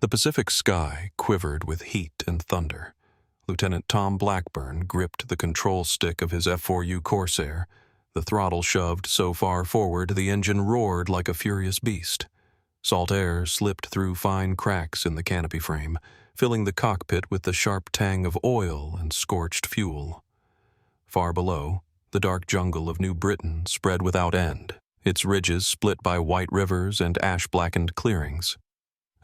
The Pacific sky quivered with heat and thunder. Lieutenant Tom Blackburn gripped the control stick of his F4U Corsair. The throttle shoved so far forward the engine roared like a furious beast. Salt air slipped through fine cracks in the canopy frame, filling the cockpit with the sharp tang of oil and scorched fuel. Far below, the dark jungle of New Britain spread without end, its ridges split by white rivers and ash-blackened clearings.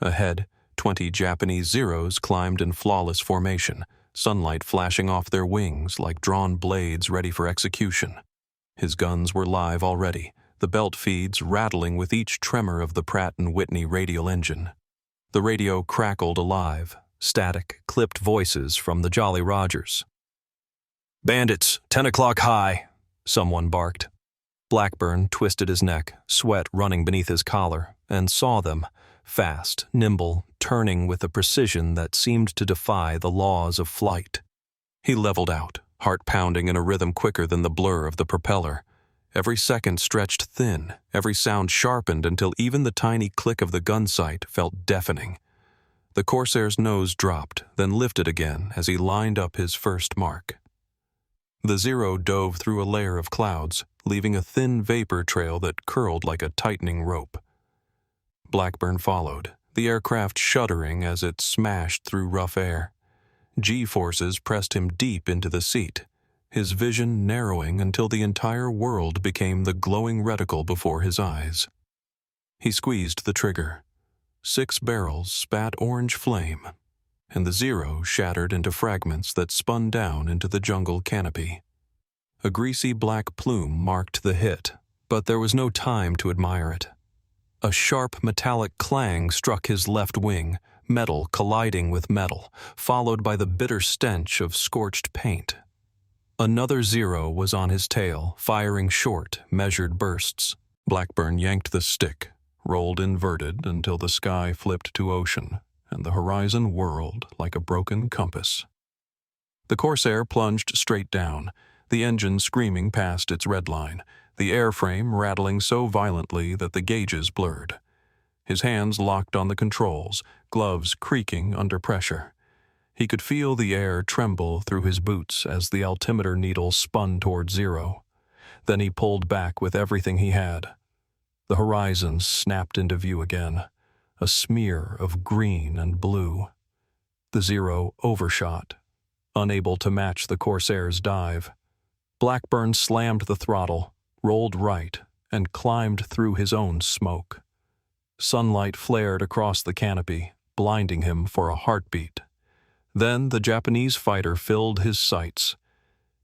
Ahead, 20 Japanese Zeros climbed in flawless formation, sunlight flashing off their wings like drawn blades ready for execution. His guns were live already, the belt feeds rattling with each tremor of the Pratt & Whitney radial engine. The radio crackled alive, static, clipped voices from the Jolly Rogers. "Bandits, 10 o'clock high," someone barked. Blackburn twisted his neck, sweat running beneath his collar, and saw them, fast, nimble, turning with a precision that seemed to defy the laws of flight. He leveled out, heart pounding in a rhythm quicker than the blur of the propeller. Every second stretched thin, every sound sharpened until even the tiny click of the gun sight felt deafening. The Corsair's nose dropped, then lifted again as he lined up his first mark. The Zero dove through a layer of clouds, leaving a thin vapor trail that curled like a tightening rope. Blackburn followed, the aircraft shuddering as it smashed through rough air. G-forces pressed him deep into the seat, his vision narrowing until the entire world became the glowing reticle before his eyes. He squeezed the trigger. 6 barrels spat orange flame, and the Zero shattered into fragments that spun down into the jungle canopy. A greasy black plume marked the hit, but there was no time to admire it. A sharp metallic clang struck his left wing, metal colliding with metal, followed by the bitter stench of scorched paint. Another Zero was on his tail, firing short, measured bursts. Blackburn yanked the stick, rolled inverted until the sky flipped to ocean, and the horizon whirled like a broken compass. The Corsair plunged straight down, the engine screaming past its red line, the airframe rattling so violently that the gauges blurred. His hands locked on the controls, gloves creaking under pressure. He could feel the air tremble through his boots as the altimeter needle spun toward 0. Then he pulled back with everything he had. The horizon snapped into view again, a smear of green and blue. The Zero overshot, unable to match the Corsair's dive. Blackburn slammed the throttle, rolled right, and climbed through his own smoke. Sunlight flared across the canopy, blinding him for a heartbeat. Then the Japanese fighter filled his sights.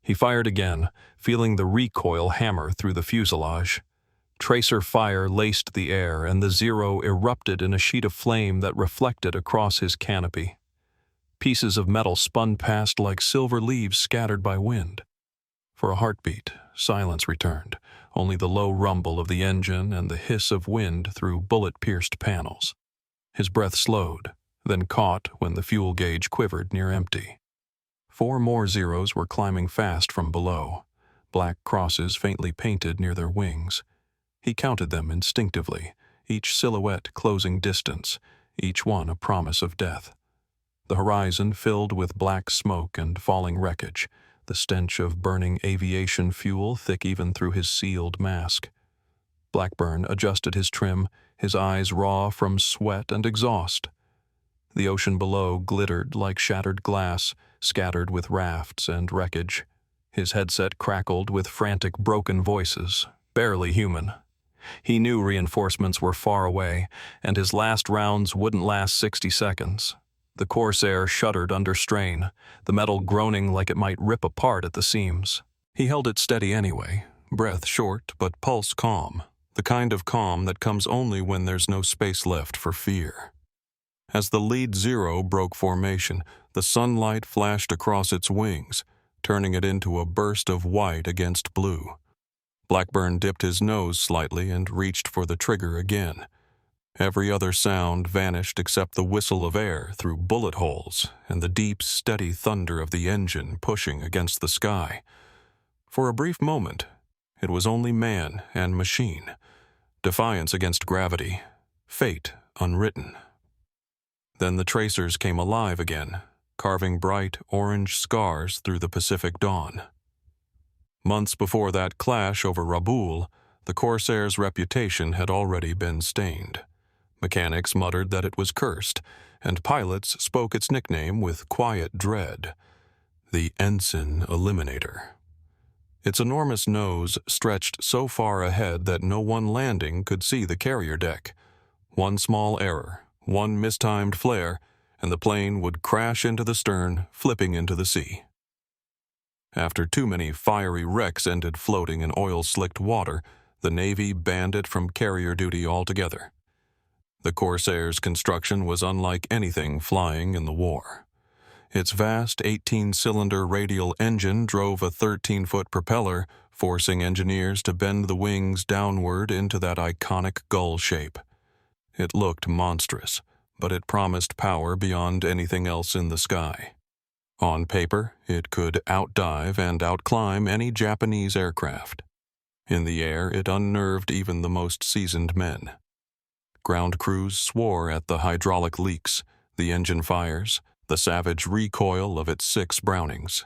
He fired again, feeling the recoil hammer through the fuselage. Tracer fire laced the air, and the Zero erupted in a sheet of flame that reflected across his canopy. Pieces of metal spun past like silver leaves scattered by wind. For a heartbeat, silence returned, only the low rumble of the engine and the hiss of wind through bullet-pierced panels. His breath slowed, then caught when the fuel gauge quivered near empty. 4 more Zeros were climbing fast from below, black crosses faintly painted near their wings. He counted them instinctively, each silhouette closing distance, each one a promise of death. The horizon filled with black smoke and falling wreckage, the stench of burning aviation fuel thick even through his sealed mask. Blackburn adjusted his trim, his eyes raw from sweat and exhaust. The ocean below glittered like shattered glass, scattered with rafts and wreckage. His headset crackled with frantic broken voices, barely human. He knew reinforcements were far away, and his last rounds wouldn't last 60 seconds. The Corsair shuddered under strain, the metal groaning like it might rip apart at the seams. He held it steady anyway, breath short but pulse calm, the kind of calm that comes only when there's no space left for fear. As the lead Zero broke formation, the sunlight flashed across its wings, turning it into a burst of white against blue. Blackburn dipped his nose slightly and reached for the trigger again. Every other sound vanished except the whistle of air through bullet holes and the deep, steady thunder of the engine pushing against the sky. For a brief moment, it was only man and machine, defiance against gravity, fate unwritten. Then the tracers came alive again, carving bright orange scars through the Pacific dawn. Months before that clash over Rabaul, the Corsair's reputation had already been stained. Mechanics muttered that it was cursed, and pilots spoke its nickname with quiet dread, the Ensign Eliminator. Its enormous nose stretched so far ahead that no one landing could see the carrier deck. One small error, one mistimed flare, and the plane would crash into the stern, flipping into the sea. After too many fiery wrecks ended floating in oil-slicked water, the Navy banned it from carrier duty altogether. The Corsair's construction was unlike anything flying in the war. Its vast 18-cylinder radial engine drove a 13-foot propeller, forcing engineers to bend the wings downward into that iconic gull shape. It looked monstrous, but it promised power beyond anything else in the sky. On paper, it could outdive and outclimb any Japanese aircraft. In the air, it unnerved even the most seasoned men. Ground crews swore at the hydraulic leaks, the engine fires, the savage recoil of its 6 Brownings.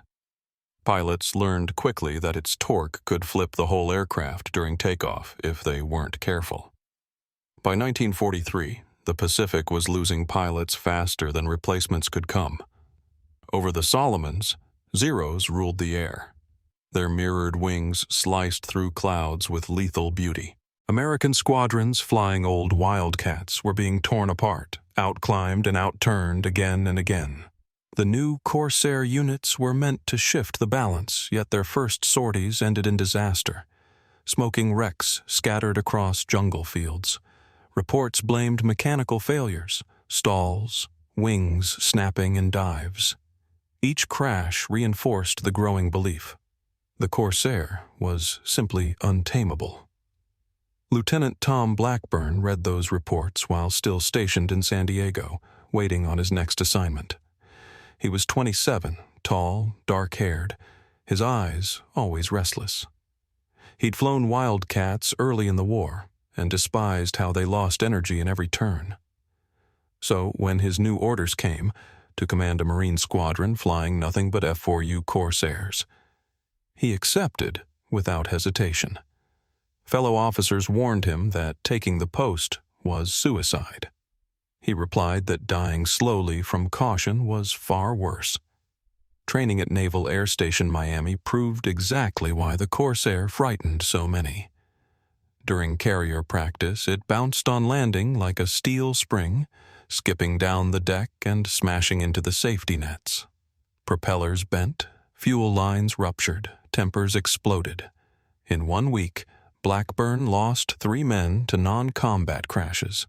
Pilots learned quickly that its torque could flip the whole aircraft during takeoff if they weren't careful. By 1943, the Pacific was losing pilots faster than replacements could come. Over the Solomons, Zeros ruled the air. Their mirrored wings sliced through clouds with lethal beauty. American squadrons flying old Wildcats were being torn apart, outclimbed and outturned again and again. The new Corsair units were meant to shift the balance, yet their first sorties ended in disaster. Smoking wrecks scattered across jungle fields. Reports blamed mechanical failures, stalls, wings snapping in dives. Each crash reinforced the growing belief. The Corsair was simply untamable. Lieutenant Tom Blackburn read those reports while still stationed in San Diego, waiting on his next assignment. He was 27, tall, dark-haired, his eyes always restless. He'd flown Wildcats early in the war and despised how they lost energy in every turn. So when his new orders came, to command a Marine squadron flying nothing but F4U Corsairs, he accepted without hesitation. Fellow officers warned him that taking the post was suicide. He replied that dying slowly from caution was far worse. Training at Naval Air Station Miami proved exactly why the Corsair frightened so many. During carrier practice, it bounced on landing like a steel spring, skipping down the deck and smashing into the safety nets. Propellers bent, fuel lines ruptured, tempers exploded. In 1 week, Blackburn lost 3 men to non-combat crashes.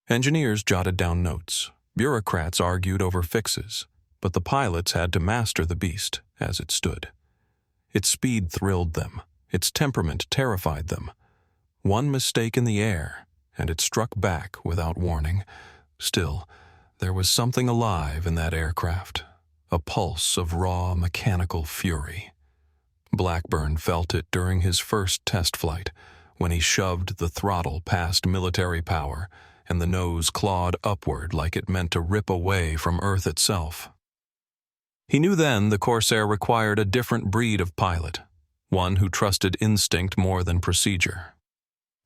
Engineers jotted down notes. Bureaucrats argued over fixes, but the pilots had to master the beast as it stood. Its speed thrilled them. Its temperament terrified them. One mistake in the air, and it struck back without warning. Still, there was something alive in that aircraft, a pulse of raw mechanical fury. Blackburn felt it during his first test flight, when he shoved the throttle past military power and the nose clawed upward like it meant to rip away from Earth itself. He knew then the Corsair required a different breed of pilot, one who trusted instinct more than procedure.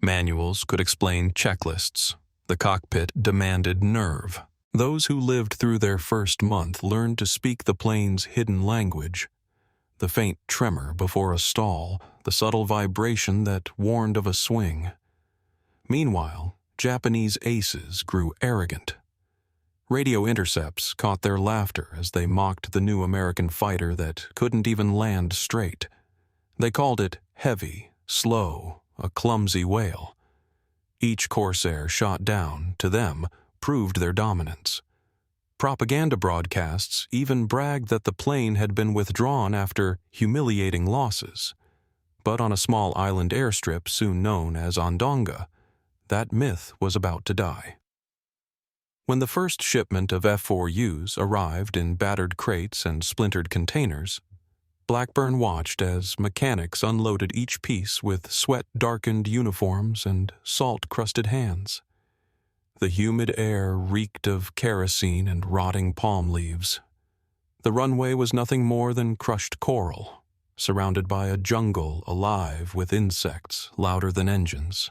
Manuals could explain checklists. The cockpit demanded nerve. Those who lived through their first month learned to speak the plane's hidden language. The faint tremor before a stall, the subtle vibration that warned of a swing. Meanwhile, Japanese aces grew arrogant. Radio intercepts caught their laughter as they mocked the new American fighter that couldn't even land straight. They called it heavy, slow, a clumsy whale. Each Corsair shot down, to them, proved their dominance. Propaganda broadcasts even bragged that the plane had been withdrawn after humiliating losses. But on a small island airstrip soon known as Ondonga, that myth was about to die. When the first shipment of F4Us arrived in battered crates and splintered containers, Blackburn watched as mechanics unloaded each piece with sweat-darkened uniforms and salt-crusted hands. The humid air reeked of kerosene and rotting palm leaves. The runway was nothing more than crushed coral, surrounded by a jungle alive with insects louder than engines.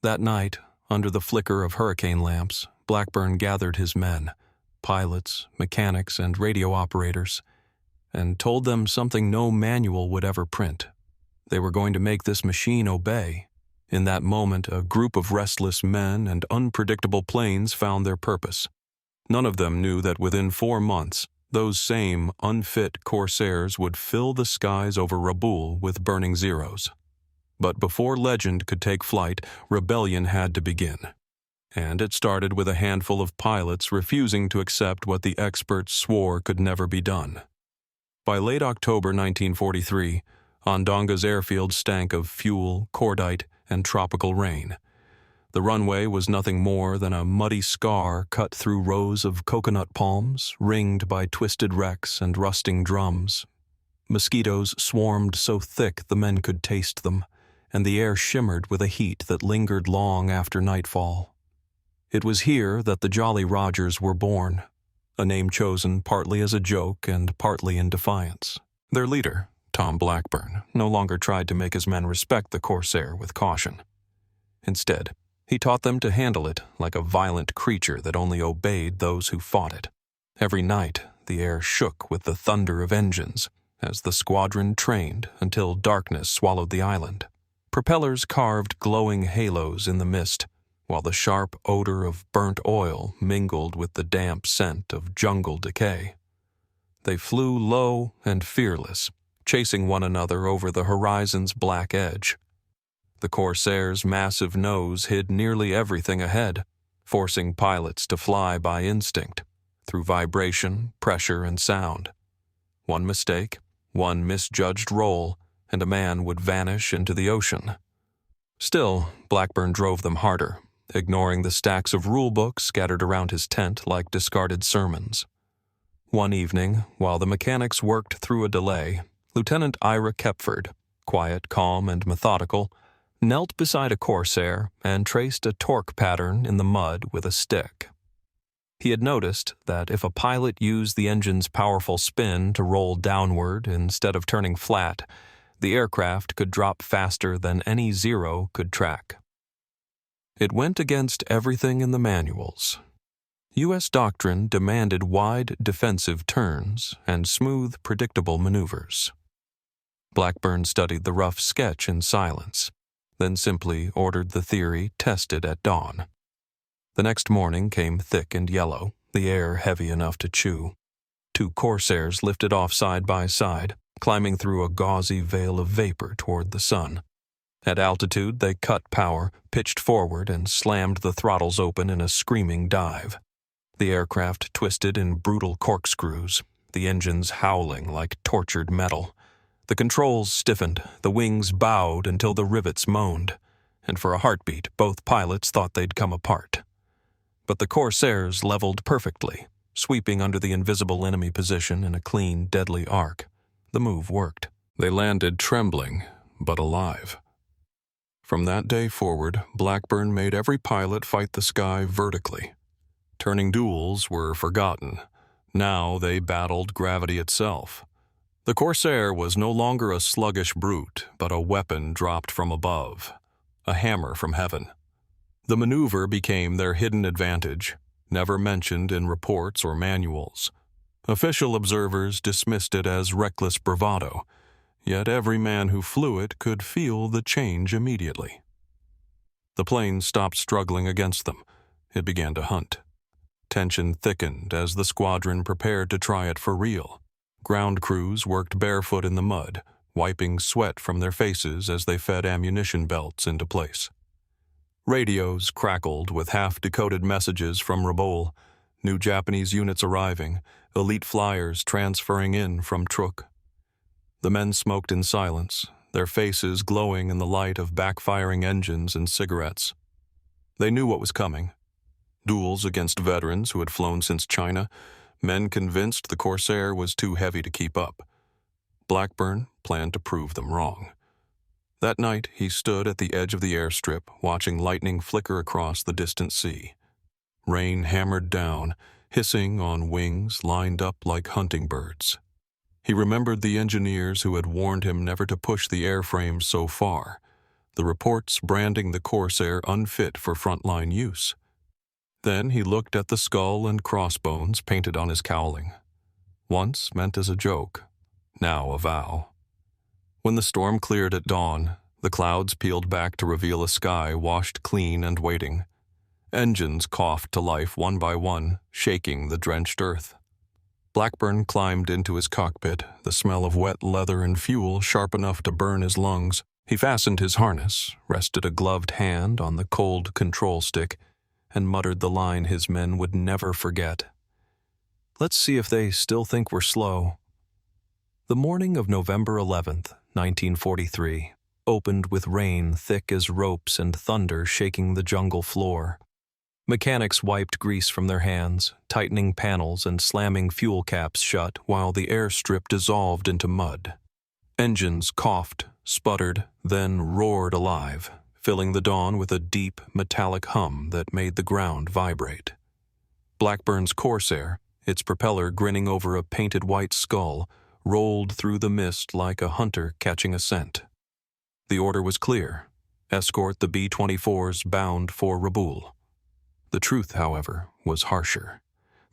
That night, under the flicker of hurricane lamps, Blackburn gathered his men, pilots, mechanics, and radio operators, and told them something no manual would ever print. They were going to make this machine obey. In that moment, a group of restless men and unpredictable planes found their purpose. None of them knew that within 4 months, those same unfit Corsairs would fill the skies over Rabaul with burning zeros. But before legend could take flight, rebellion had to begin. And it started with a handful of pilots refusing to accept what the experts swore could never be done. By late October 1943, Ondonga's airfield stank of fuel, cordite, and tropical rain. The runway was nothing more than a muddy scar cut through rows of coconut palms, ringed by twisted wrecks and rusting drums. Mosquitoes swarmed so thick the men could taste them, and the air shimmered with a heat that lingered long after nightfall. It was here that the Jolly Rogers were born, a name chosen partly as a joke and partly in defiance. Their leader, Tom Blackburn, no longer tried to make his men respect the Corsair with caution. Instead, he taught them to handle it like a violent creature that only obeyed those who fought it. Every night, the air shook with the thunder of engines as the squadron trained until darkness swallowed the island. Propellers carved glowing halos in the mist, while the sharp odor of burnt oil mingled with the damp scent of jungle decay. They flew low and fearless, chasing one another over the horizon's black edge. The Corsair's massive nose hid nearly everything ahead, forcing pilots to fly by instinct, through vibration, pressure, and sound. One mistake, one misjudged roll, and a man would vanish into the ocean. Still, Blackburn drove them harder, ignoring the stacks of rulebooks scattered around his tent like discarded sermons. One evening, while the mechanics worked through a delay, Lieutenant Ira Kepford, quiet, calm, and methodical, knelt beside a Corsair and traced a torque pattern in the mud with a stick. He had noticed that if a pilot used the engine's powerful spin to roll downward instead of turning flat, the aircraft could drop faster than any Zero could track. It went against everything in the manuals. U.S. doctrine demanded wide defensive turns and smooth, predictable maneuvers. Blackburn studied the rough sketch in silence, then simply ordered the theory tested at dawn. The next morning came thick and yellow, the air heavy enough to chew. 2 Corsairs lifted off side by side, climbing through a gauzy veil of vapor toward the sun. At altitude, they cut power, pitched forward, and slammed the throttles open in a screaming dive. The aircraft twisted in brutal corkscrews, the engines howling like tortured metal. The controls stiffened, the wings bowed until the rivets moaned, and for a heartbeat both pilots thought they'd come apart. But the Corsairs leveled perfectly, sweeping under the invisible enemy position in a clean, deadly arc. The move worked. They landed trembling, but alive. From that day forward, Blackburn made every pilot fight the sky vertically. Turning duels were forgotten. Now they battled gravity itself. The Corsair was no longer a sluggish brute, but a weapon dropped from above, a hammer from heaven. The maneuver became their hidden advantage, never mentioned in reports or manuals. Official observers dismissed it as reckless bravado, yet every man who flew it could feel the change immediately. The plane stopped struggling against them. It began to hunt. Tension thickened as the squadron prepared to try it for real. Ground crews worked barefoot in the mud, wiping sweat from their faces as they fed ammunition belts into place. Radios crackled with half-decoded messages from Rabaul, new Japanese units arriving, elite flyers transferring in from Truk. The men smoked in silence, their faces glowing in the light of backfiring engines and cigarettes. They knew what was coming. Duels against veterans who had flown since China, men convinced the Corsair was too heavy to keep up. Blackburn planned to prove them wrong. That night, he stood at the edge of the airstrip, watching lightning flicker across the distant sea. Rain hammered down, hissing on wings lined up like hunting birds. He remembered the engineers who had warned him never to push the airframe so far, the reports branding the Corsair unfit for frontline use. Then he looked at the skull and crossbones painted on his cowling. Once meant as a joke, now a vow. When the storm cleared at dawn, the clouds peeled back to reveal a sky washed clean and waiting. Engines coughed to life one by one, shaking the drenched earth. Blackburn climbed into his cockpit, the smell of wet leather and fuel sharp enough to burn his lungs. He fastened his harness, rested a gloved hand on the cold control stick, and muttered the line his men would never forget. "Let's see if they still think we're slow." The morning of November 11th, 1943, opened with rain thick as ropes and thunder shaking the jungle floor. Mechanics wiped grease from their hands, tightening panels and slamming fuel caps shut while the airstrip dissolved into mud. Engines coughed, sputtered, then roared alive, filling the dawn with a deep, metallic hum that made the ground vibrate. Blackburn's Corsair, its propeller grinning over a painted white skull, rolled through the mist like a hunter catching a scent. The order was clear: escort the B-24s bound for Rabaul. The truth, however, was harsher.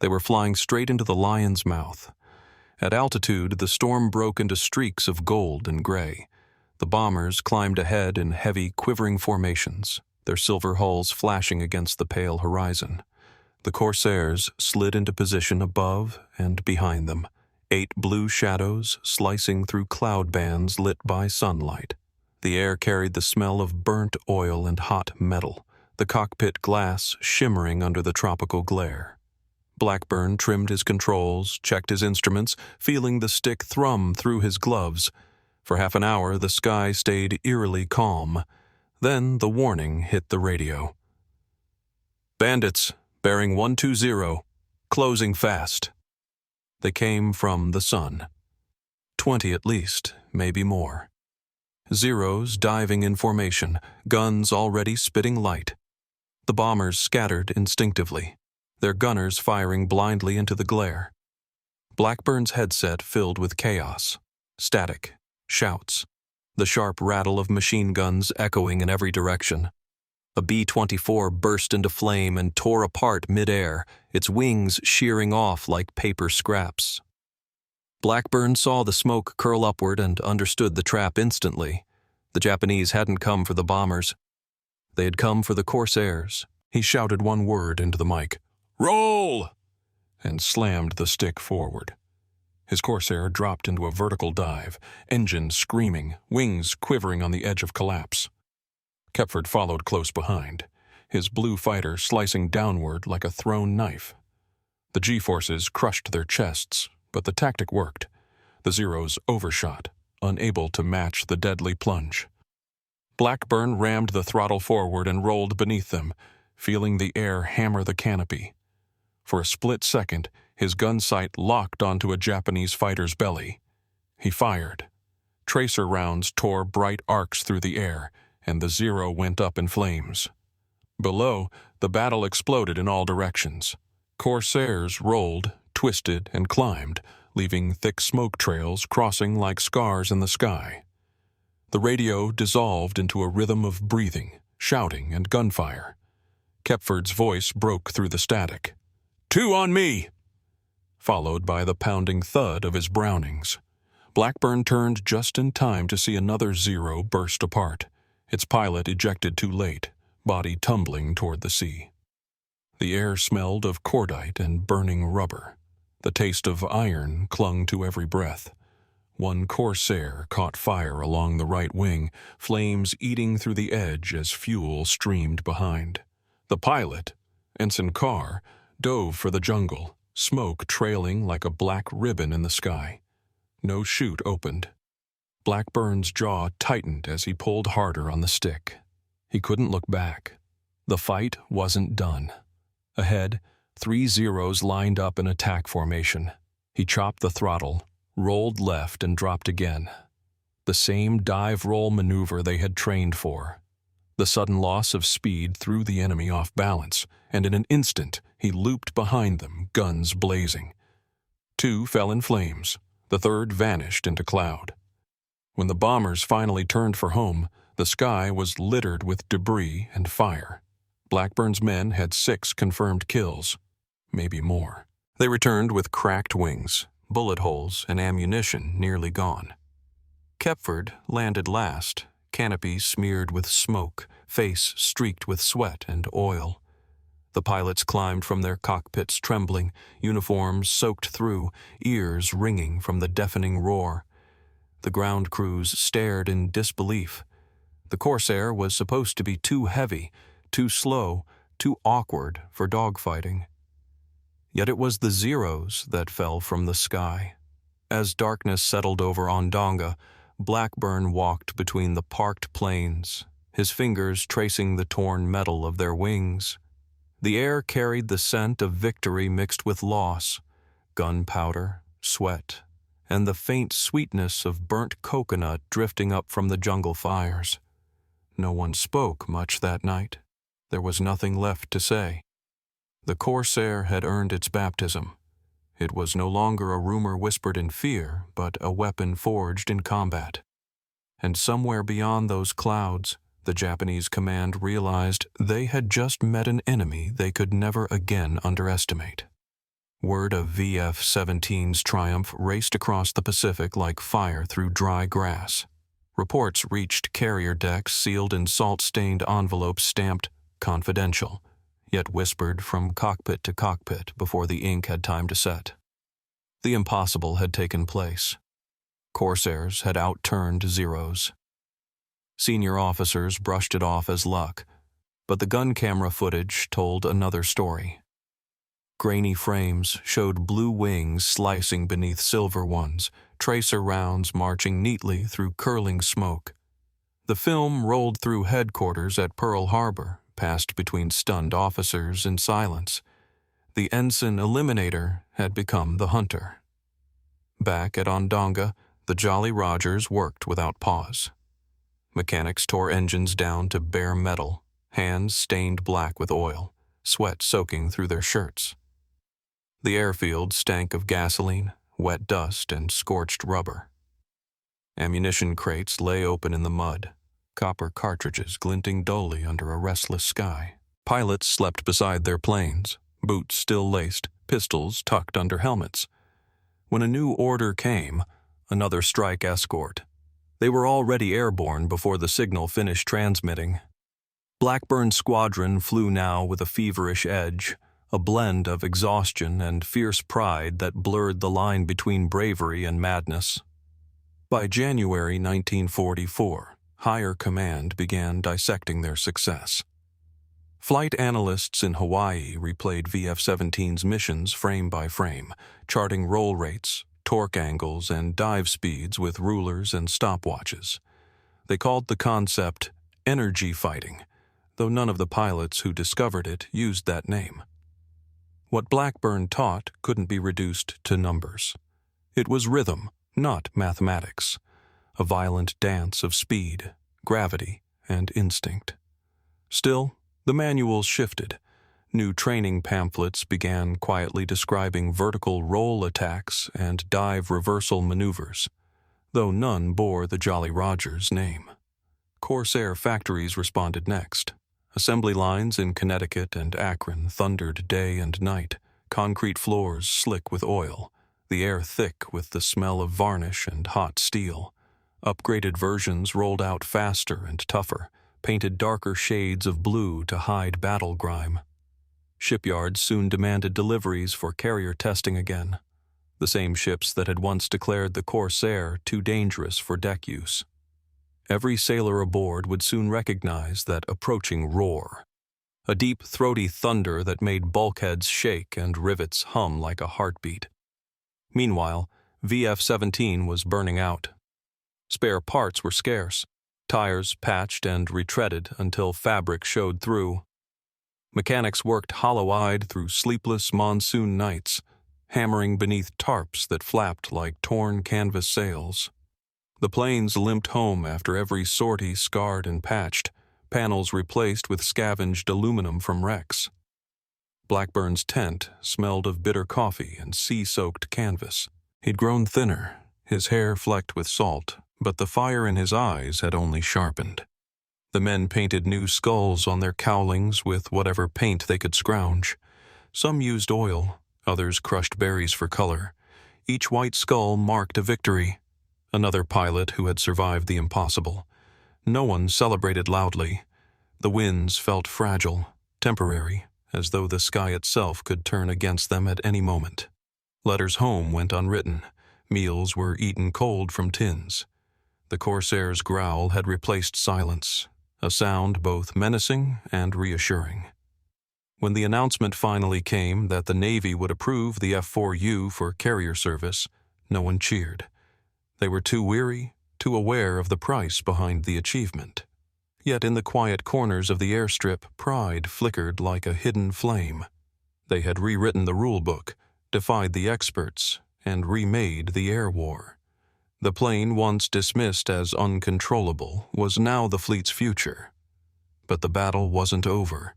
They were flying straight into the lion's mouth. At altitude, the storm broke into streaks of gold and gray. The bombers climbed ahead in heavy, quivering formations, their silver hulls flashing against the pale horizon. The Corsairs slid into position above and behind them, 8 blue shadows slicing through cloud bands lit by sunlight. The air carried the smell of burnt oil and hot metal, the cockpit glass shimmering under the tropical glare. Blackburn trimmed his controls, checked his instruments, feeling the stick thrum through his gloves. For half an hour, the sky stayed eerily calm. Then the warning hit the radio. "Bandits, bearing 120, closing fast." They came from the sun. 20 at least, maybe more. Zeros diving in formation, guns already spitting light. The bombers scattered instinctively, their gunners firing blindly into the glare. Blackburn's headset filled with chaos, static, shouts, the sharp rattle of machine guns echoing in every direction. A B-24 burst into flame and tore apart mid-air, its wings shearing off like paper scraps. Blackburn saw the smoke curl upward and understood the trap instantly. The Japanese hadn't come for the bombers. They had come for the Corsairs. He shouted one word into the mic, "Roll!" and slammed the stick forward. His Corsair dropped into a vertical dive, engine screaming, wings quivering on the edge of collapse. Kepford followed close behind, his blue fighter slicing downward like a thrown knife. The G-forces crushed their chests, but the tactic worked. The Zeros overshot, unable to match the deadly plunge. Blackburn rammed the throttle forward and rolled beneath them, feeling the air hammer the canopy. For a split second, his gun sight locked onto a Japanese fighter's belly. He fired. Tracer rounds tore bright arcs through the air, and the Zero went up in flames. Below, the battle exploded in all directions. Corsairs rolled, twisted, and climbed, leaving thick smoke trails crossing like scars in the sky. The radio dissolved into a rhythm of breathing, shouting, and gunfire. Kepford's voice broke through the static. "2 on me!" followed by the pounding thud of his Brownings. Blackburn turned just in time to see another Zero burst apart, its pilot ejected too late, body tumbling toward the sea. The air smelled of cordite and burning rubber. The taste of iron clung to every breath. One Corsair caught fire along the right wing, flames eating through the edge as fuel streamed behind. The pilot, Ensign Carr, dove for the jungle, smoke trailing like a black ribbon in the sky. No chute opened. Blackburn's jaw tightened as he pulled harder on the stick. He couldn't look back. The fight wasn't done. Ahead, 3 Zeros lined up in attack formation. He chopped the throttle, rolled left and dropped again. The same dive-roll maneuver they had trained for. The sudden loss of speed threw the enemy off balance, and in an instant, he looped behind them, guns blazing. 2 fell in flames. The third vanished into cloud. When the bombers finally turned for home, the sky was littered with debris and fire. Blackburn's men had 6 confirmed kills, maybe more. They returned with cracked wings, bullet holes, and ammunition nearly gone. Kepford landed last, canopy smeared with smoke, face streaked with sweat and oil. The pilots climbed from their cockpits trembling, uniforms soaked through, ears ringing from the deafening roar. The ground crews stared in disbelief. The Corsair was supposed to be too heavy, too slow, too awkward for dogfighting. Yet it was the Zeros that fell from the sky. As darkness settled over Ondonga, Blackburn walked between the parked planes, his fingers tracing the torn metal of their wings. The air carried the scent of victory mixed with loss, gunpowder, sweat, and the faint sweetness of burnt coconut drifting up from the jungle fires. No one spoke much that night. There was nothing left to say. The Corsair had earned its baptism. It was no longer a rumor whispered in fear, but a weapon forged in combat. And somewhere beyond those clouds, the Japanese command realized they had just met an enemy they could never again underestimate. Word of VF-17's triumph raced across the Pacific like fire through dry grass. Reports reached carrier decks sealed in salt-stained envelopes stamped "confidential," yet whispered from cockpit to cockpit before the ink had time to set. The impossible had taken place. Corsairs had outturned Zeros. Senior officers brushed it off as luck, but the gun camera footage told another story. Grainy frames showed blue wings slicing beneath silver ones, tracer rounds marching neatly through curling smoke. The film rolled through headquarters at Pearl Harbor, passed between stunned officers in silence. The ensign eliminator had become the hunter. Back at Ondonga, the Jolly Rogers worked without pause. Mechanics tore engines down to bare metal, hands stained black with oil, sweat soaking through their shirts. The airfield stank of gasoline, wet dust, and scorched rubber. Ammunition crates lay open in the mud, copper cartridges glinting dully under a restless sky. Pilots slept beside their planes, boots still laced, pistols tucked under helmets. When a new order came, another strike escort, they were already airborne before the signal finished transmitting. Blackburn's squadron flew now with a feverish edge, a blend of exhaustion and fierce pride that blurred the line between bravery and madness. By January 1944, higher command began dissecting their success. Flight analysts in Hawaii replayed VF-17's missions frame by frame, charting roll rates, torque angles, and dive speeds with rulers and stopwatches. They called the concept energy fighting, though none of the pilots who discovered it used that name. What Blackburn taught couldn't be reduced to numbers. It was rhythm, not mathematics, a violent dance of speed, gravity, and instinct. Still, the manuals shifted. New training pamphlets began quietly describing vertical roll attacks and dive reversal maneuvers, though none bore the Jolly Rogers name. Corsair factories responded next. Assembly lines in Connecticut and Akron thundered day and night, concrete floors slick with oil, the air thick with the smell of varnish and hot steel. Upgraded versions rolled out faster and tougher, painted darker shades of blue to hide battle grime. Shipyards soon demanded deliveries for carrier testing again, the same ships that had once declared the Corsair too dangerous for deck use. Every sailor aboard would soon recognize that approaching roar, a deep, throaty thunder that made bulkheads shake and rivets hum like a heartbeat. Meanwhile, VF-17 was burning out. Spare parts were scarce, tires patched and retreaded until fabric showed through. Mechanics worked hollow-eyed through sleepless monsoon nights, hammering beneath tarps that flapped like torn canvas sails. The planes limped home after every sortie scarred and patched, panels replaced with scavenged aluminum from wrecks. Blackburn's tent smelled of bitter coffee and sea-soaked canvas. He'd grown thinner, his hair flecked with salt, but the fire in his eyes had only sharpened. The men painted new skulls on their cowlings with whatever paint they could scrounge. Some used oil, others crushed berries for color. Each white skull marked a victory, another pilot who had survived the impossible. No one celebrated loudly. The winds felt fragile, temporary, as though the sky itself could turn against them at any moment. Letters home went unwritten. Meals were eaten cold from tins. The Corsair's growl had replaced silence, a sound both menacing and reassuring. When the announcement finally came that the Navy would approve the F4U for carrier service, no one cheered. They were too weary, too aware of the price behind the achievement. Yet in the quiet corners of the airstrip, pride flickered like a hidden flame. They had rewritten the rulebook, defied the experts, and remade the air war. The plane once dismissed as uncontrollable was now the fleet's future. But the battle wasn't over.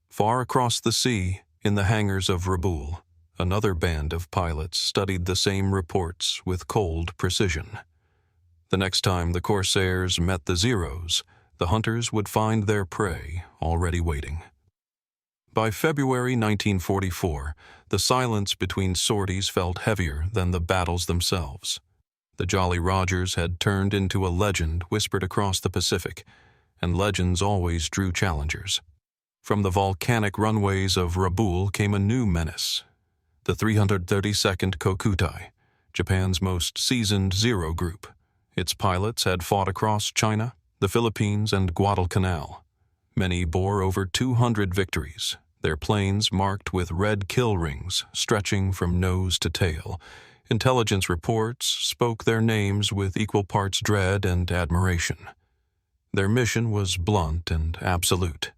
Far across the sea, in the hangars of Rabaul, another band of pilots studied the same reports with cold precision. The next time the Corsairs met the Zeros, the hunters would find their prey already waiting. By February 1944, the silence between sorties felt heavier than the battles themselves. The Jolly Rogers had turned into a legend whispered across the Pacific, and legends always drew challengers. From the volcanic runways of Rabaul came a new menace, the 332nd Kokutai, Japan's most seasoned Zero group. Its pilots had fought across China, the Philippines, and Guadalcanal. Many bore over 200 victories, their planes marked with red kill rings stretching from nose to tail. Intelligence reports spoke their names with equal parts dread and admiration. Their mission was blunt and absolute: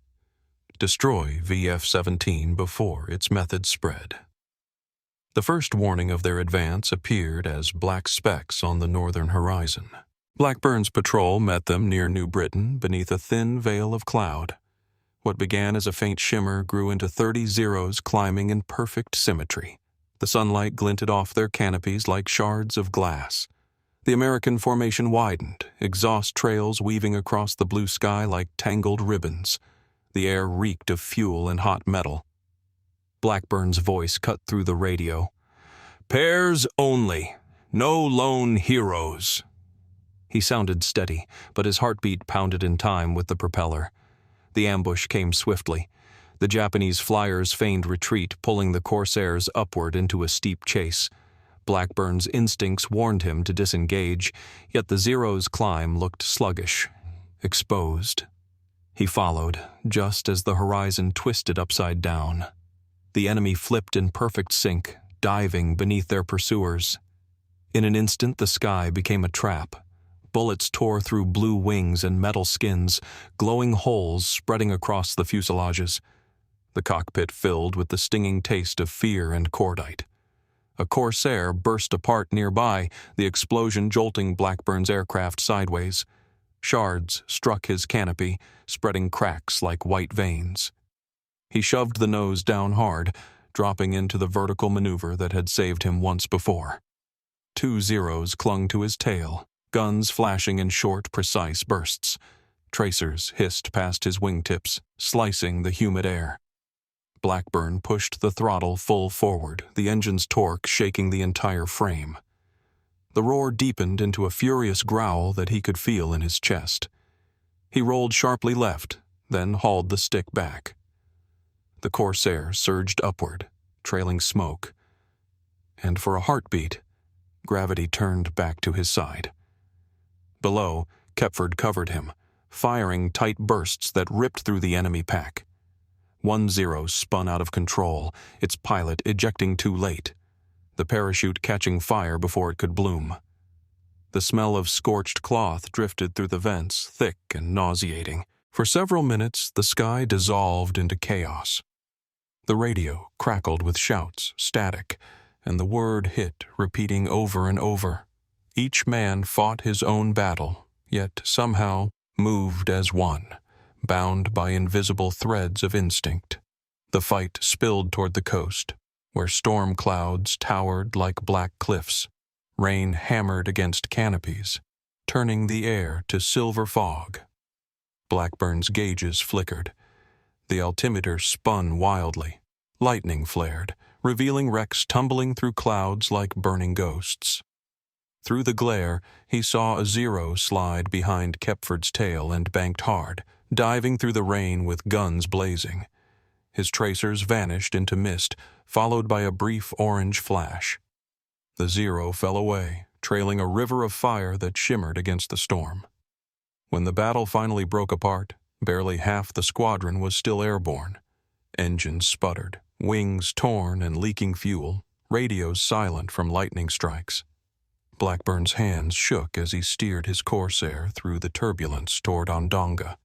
destroy VF-17 before its methods spread. The first warning of their advance appeared as black specks on the northern horizon. Blackburn's patrol met them near New Britain beneath a thin veil of cloud. What began as a faint shimmer grew into 30 Zeros climbing in perfect symmetry. The sunlight glinted off their canopies like shards of glass. The American formation widened, exhaust trails weaving across the blue sky like tangled ribbons. The air reeked of fuel and hot metal. Blackburn's voice cut through the radio. "Pairs only. No lone heroes." He sounded steady, but his heartbeat pounded in time with the propeller. The ambush came swiftly. The Japanese flyers feigned retreat, pulling the Corsairs upward into a steep chase. Blackburn's instincts warned him to disengage, yet the Zero's climb looked sluggish, exposed. He followed, just as the horizon twisted upside down. The enemy flipped in perfect sync, diving beneath their pursuers. In an instant, the sky became a trap. Bullets tore through blue wings and metal skins, glowing holes spreading across the fuselages. The cockpit filled with the stinging taste of fear and cordite. A Corsair burst apart nearby, the explosion jolting Blackburn's aircraft sideways. Shards struck his canopy, spreading cracks like white veins. He shoved the nose down hard, dropping into the vertical maneuver that had saved him once before. 2 Zeros clung to his tail, guns flashing in short, precise bursts. Tracers hissed past his wingtips, slicing the humid air. Blackburn pushed the throttle full forward, the engine's torque shaking the entire frame. The roar deepened into a furious growl that he could feel in his chest. He rolled sharply left, then hauled the stick back. The Corsair surged upward, trailing smoke. And for a heartbeat, gravity turned back to his side. Below, Kepford covered him, firing tight bursts that ripped through the enemy pack. 1 Zero spun out of control, its pilot ejecting too late, the parachute catching fire before it could bloom. The smell of scorched cloth drifted through the vents, thick and nauseating. For several minutes, the sky dissolved into chaos. The radio crackled with shouts, static, and the word hit, repeating over and over. Each man fought his own battle, yet somehow moved as one, bound by invisible threads of instinct. The fight spilled toward the coast, where storm clouds towered like black cliffs. Rain hammered against canopies, turning the air to silver fog. Blackburn's gauges flickered. The altimeter spun wildly. Lightning flared, revealing wrecks tumbling through clouds like burning ghosts. Through the glare, he saw a Zero slide behind Kepford's tail and banked hard, diving through the rain with guns blazing. His tracers vanished into mist, followed by a brief orange flash. The Zero fell away, trailing a river of fire that shimmered against the storm. When the battle finally broke apart, barely half the squadron was still airborne. Engines sputtered, wings torn and leaking fuel, radios silent from lightning strikes. Blackburn's hands shook as he steered his Corsair through the turbulence toward Ondonga.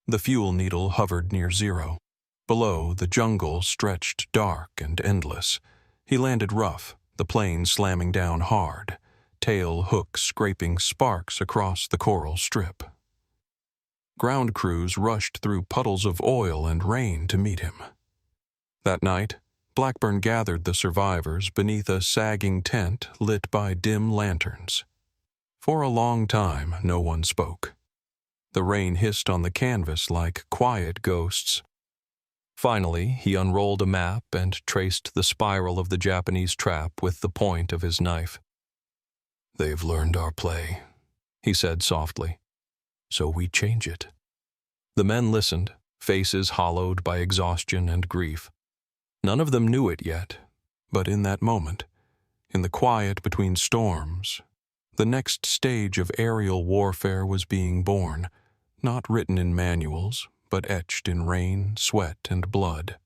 The fuel needle hovered near zero. Below, the jungle stretched dark and endless. He landed rough, the plane slamming down hard, tail hooks scraping sparks across the coral strip. Ground crews rushed through puddles of oil and rain to meet him. That night, Blackburn gathered the survivors beneath a sagging tent lit by dim lanterns. For a long time, no one spoke. The rain hissed on the canvas like quiet ghosts. Finally, he unrolled a map and traced the spiral of the Japanese trap with the point of his knife. "They've learned our play," he said softly. "So we change it." The men listened, faces hollowed by exhaustion and grief. None of them knew it yet, but in that moment, in the quiet between storms, the next stage of aerial warfare was being born, not written in manuals, but etched in rain, sweat, and blood.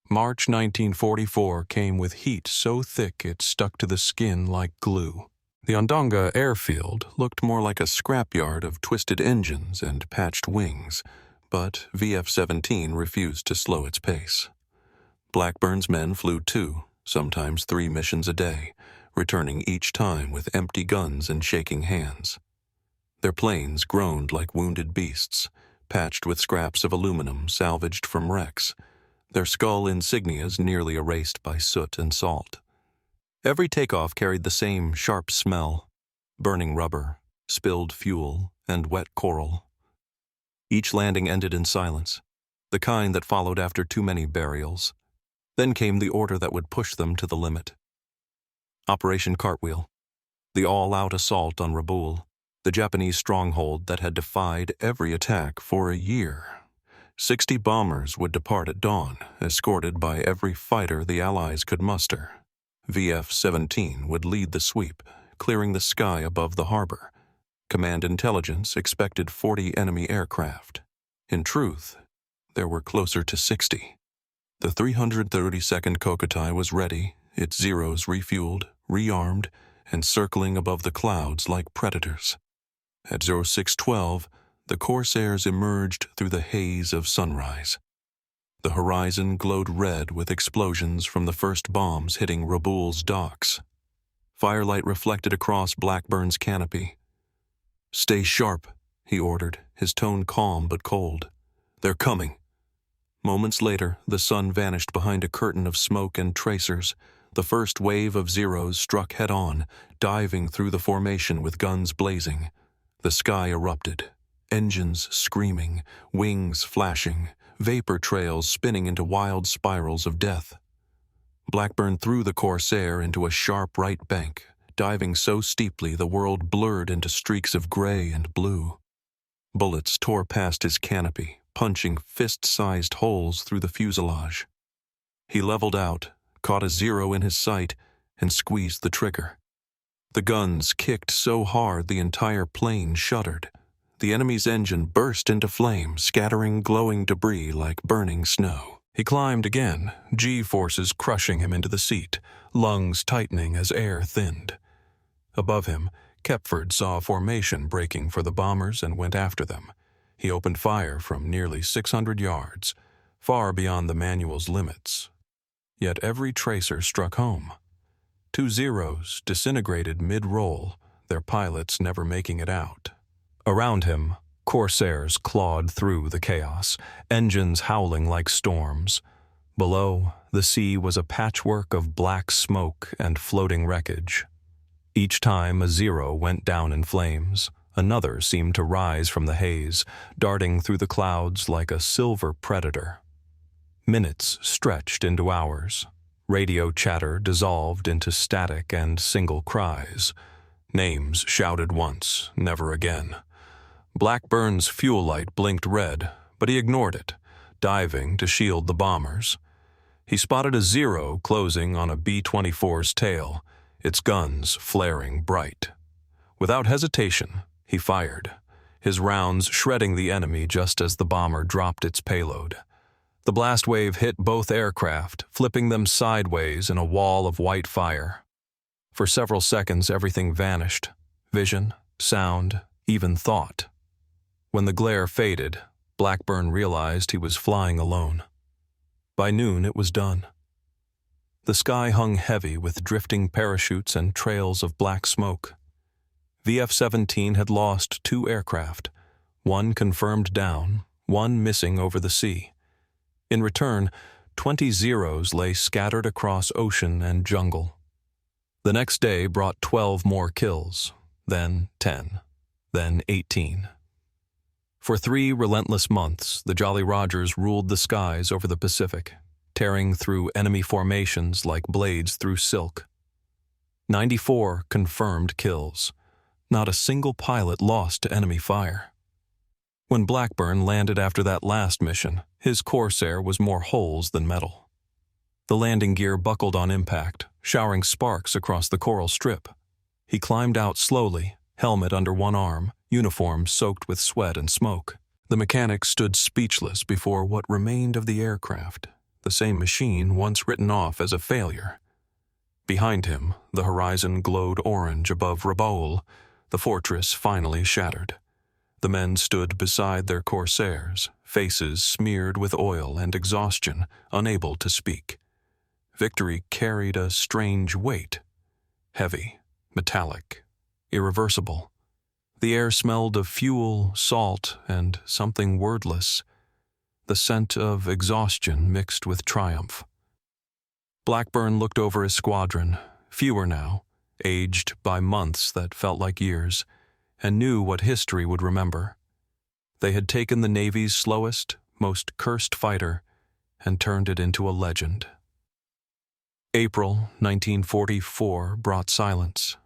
March 1944 came with heat so thick it stuck to the skin like glue. The Ondonga airfield looked more like a scrapyard of twisted engines and patched wings, but VF-17 refused to slow its pace. Blackburn's men flew 2, sometimes 3 missions a day, returning each time with empty guns and shaking hands. Their planes groaned like wounded beasts, patched with scraps of aluminum salvaged from wrecks, their skull insignias nearly erased by soot and salt. Every takeoff carried the same sharp smell: burning rubber, spilled fuel, and wet coral. Each landing ended in silence, the kind that followed after too many burials. Then came the order that would push them to the limit. Operation Cartwheel, the all-out assault on Rabaul, the Japanese stronghold that had defied every attack for a year. 60 bombers would depart at dawn, escorted by every fighter the Allies could muster. VF-17 would lead the sweep, clearing the sky above the harbor. Command intelligence expected 40 enemy aircraft. In truth, there were closer to 60. The 332nd Kokutai was ready, its Zeros refueled, rearmed, and circling above the clouds like predators. At 0612, the Corsairs emerged through the haze of sunrise. The horizon glowed red with explosions from the first bombs hitting Rabaul's docks. Firelight reflected across Blackburn's canopy. "Stay sharp," he ordered, his tone calm but cold. "They're coming." Moments later, the sun vanished behind a curtain of smoke and tracers. The first wave of Zeros struck head-on, diving through the formation with guns blazing. The sky erupted, engines screaming, wings flashing, vapor trails spinning into wild spirals of death. Blackburn threw the Corsair into a sharp right bank, diving so steeply the world blurred into streaks of gray and blue. Bullets tore past his canopy, punching fist-sized holes through the fuselage. He leveled out, caught a Zero in his sight, and squeezed the trigger. The guns kicked so hard the entire plane shuddered. The enemy's engine burst into flame, scattering glowing debris like burning snow. He climbed again, G-forces crushing him into the seat, lungs tightening as air thinned. Above him, Kepford saw a formation breaking for the bombers and went after them. He opened fire from nearly 600 yards, far beyond the manual's limits. Yet every tracer struck home. 2 Zeros disintegrated mid-roll, their pilots never making it out. Around him, Corsairs clawed through the chaos, engines howling like storms. Below, the sea was a patchwork of black smoke and floating wreckage. Each time a Zero went down in flames, another seemed to rise from the haze, darting through the clouds like a silver predator. Minutes stretched into hours. Radio chatter dissolved into static and single cries. Names shouted once, never again. Blackburn's fuel light blinked red, but he ignored it, diving to shield the bombers. He spotted a Zero closing on a B-24's tail, its guns flaring bright. Without hesitation, he fired, his rounds shredding the enemy just as the bomber dropped its payload. The blast wave hit both aircraft, flipping them sideways in a wall of white fire. For several seconds, everything vanished. Vision, sound, even thought. When the glare faded, Blackburn realized he was flying alone. By noon, it was done. The sky hung heavy with drifting parachutes and trails of black smoke. VF-17 had lost 2 aircraft, one confirmed down, one missing over the sea. In return, 20 Zeros lay scattered across ocean and jungle. The next day brought 12 more kills, then 10, then 18. For 3 relentless months, the Jolly Rogers ruled the skies over the Pacific, tearing through enemy formations like blades through silk. 94 confirmed kills. Not a single pilot lost to enemy fire. When Blackburn landed after that last mission, his Corsair was more holes than metal. The landing gear buckled on impact, showering sparks across the coral strip. He climbed out slowly, helmet under one arm, uniform soaked with sweat and smoke. The mechanic stood speechless before what remained of the aircraft, the same machine once written off as a failure. Behind him, the horizon glowed orange above Rabaul, the fortress finally shattered. The men stood beside their Corsairs, faces smeared with oil and exhaustion, unable to speak. Victory carried a strange weight. Heavy, metallic, irreversible. The air smelled of fuel, salt, and something wordless. The scent of exhaustion mixed with triumph. Blackburn looked over his squadron, fewer now, aged by months that felt like years, and knew what history would remember. They had taken the Navy's slowest, most cursed fighter and turned it into a legend. April 1944 brought silence,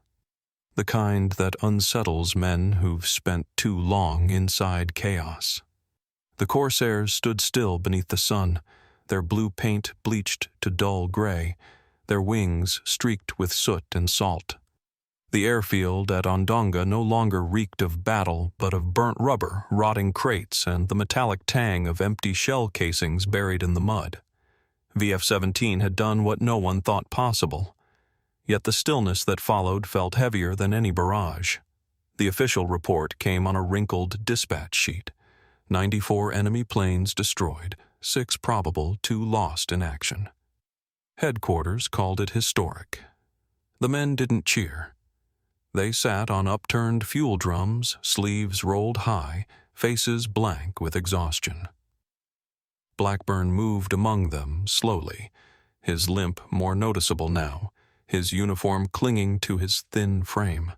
the kind that unsettles men who've spent too long inside chaos. The Corsairs stood still beneath the sun, their blue paint bleached to dull gray, their wings streaked with soot and salt. The airfield at Ondonga no longer reeked of battle, but of burnt rubber, rotting crates, and the metallic tang of empty shell casings buried in the mud. VF-17 had done what no one thought possible. Yet the stillness that followed felt heavier than any barrage. The official report came on a wrinkled dispatch sheet. 94 enemy planes destroyed, 6 probable, 2 lost in action. Headquarters called it historic. The men didn't cheer. They sat on upturned fuel drums, sleeves rolled high, faces blank with exhaustion. Blackburn moved among them slowly, his limp more noticeable now, his uniform clinging to his thin frame.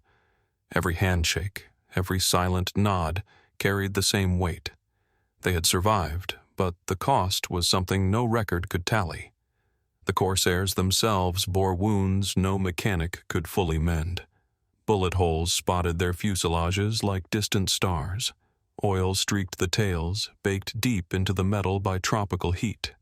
Every handshake, every silent nod carried the same weight. They had survived, but the cost was something no record could tally. The Corsairs themselves bore wounds no mechanic could fully mend. Bullet holes spotted their fuselages like distant stars. Oil streaked the tails, baked deep into the metal by tropical heat.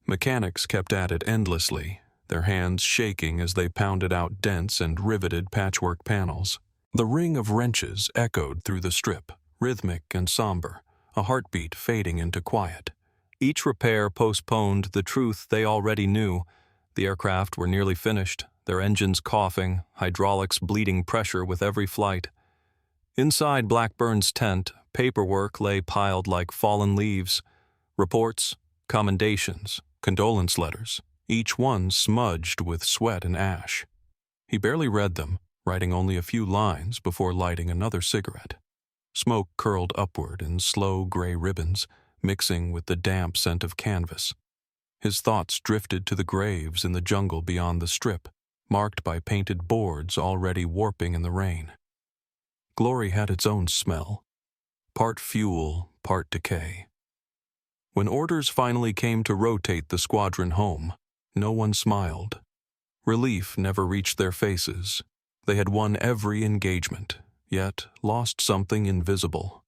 Mechanics kept at it endlessly, their hands shaking as they pounded out dents and riveted patchwork panels. The ring of wrenches echoed through the strip, rhythmic and somber, a heartbeat fading into quiet. Each repair postponed the truth they already knew. The aircraft were nearly finished, their engines coughing, hydraulics bleeding pressure with every flight. Inside Blackburn's tent, paperwork lay piled like fallen leaves. Reports, commendations, condolence letters, each one smudged with sweat and ash. He barely read them, writing only a few lines before lighting another cigarette. Smoke curled upward in slow gray ribbons, mixing with the damp scent of canvas. His thoughts drifted to the graves in the jungle beyond the strip, marked by painted boards already warping in the rain. Glory had its own smell, part fuel, part decay. When orders finally came to rotate the squadron home, no one smiled. Relief never reached their faces. They had won every engagement, yet lost something invisible.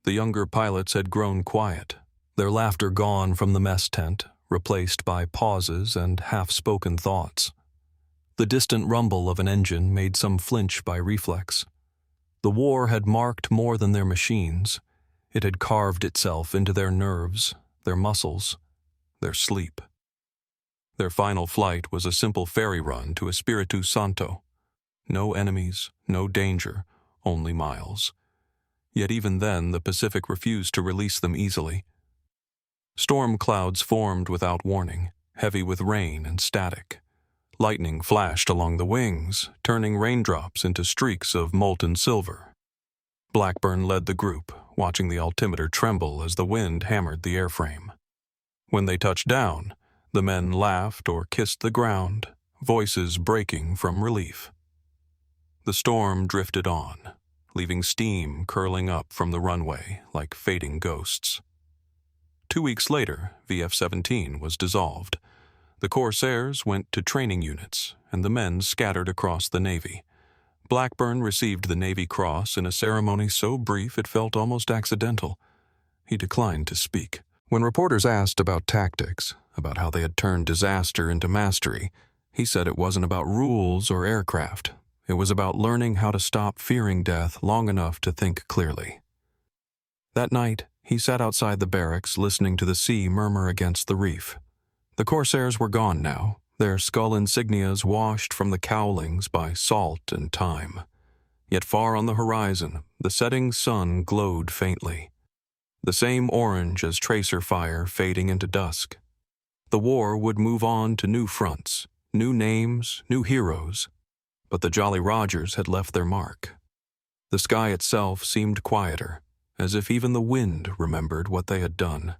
The younger pilots had grown quiet, their laughter gone from the mess tent, replaced by pauses and half-spoken thoughts. The distant rumble of an engine made some flinch by reflex. The war had marked more than their machines. It had carved itself into their nerves, their muscles, their sleep. Their final flight was a simple ferry run to Espiritu Santo. No enemies, no danger, only miles. Yet even then the Pacific refused to release them easily. Storm clouds formed without warning, heavy with rain and static. Lightning flashed along the wings, turning raindrops into streaks of molten silver. Blackburn led the group, watching the altimeter tremble as the wind hammered the airframe. When they touched down, the men laughed or kissed the ground, voices breaking from relief. The storm drifted on, leaving steam curling up from the runway like fading ghosts. 2 weeks later, VF-17 was dissolved. The Corsairs went to training units, and the men scattered across the Navy. Blackburn received the Navy Cross in a ceremony so brief it felt almost accidental. He declined to speak. When reporters asked about tactics, about how they had turned disaster into mastery, he said it wasn't about rules or aircraft. It was about learning how to stop fearing death long enough to think clearly. That night, he sat outside the barracks listening to the sea murmur against the reef. The Corsairs were gone now, their skull insignias washed from the cowlings by salt and time. Yet far on the horizon, the setting sun glowed faintly. The same orange as tracer fire fading into dusk. The war would move on to new fronts, new names, new heroes. But the Jolly Rogers had left their mark. The sky itself seemed quieter, as if even the wind remembered what they had done.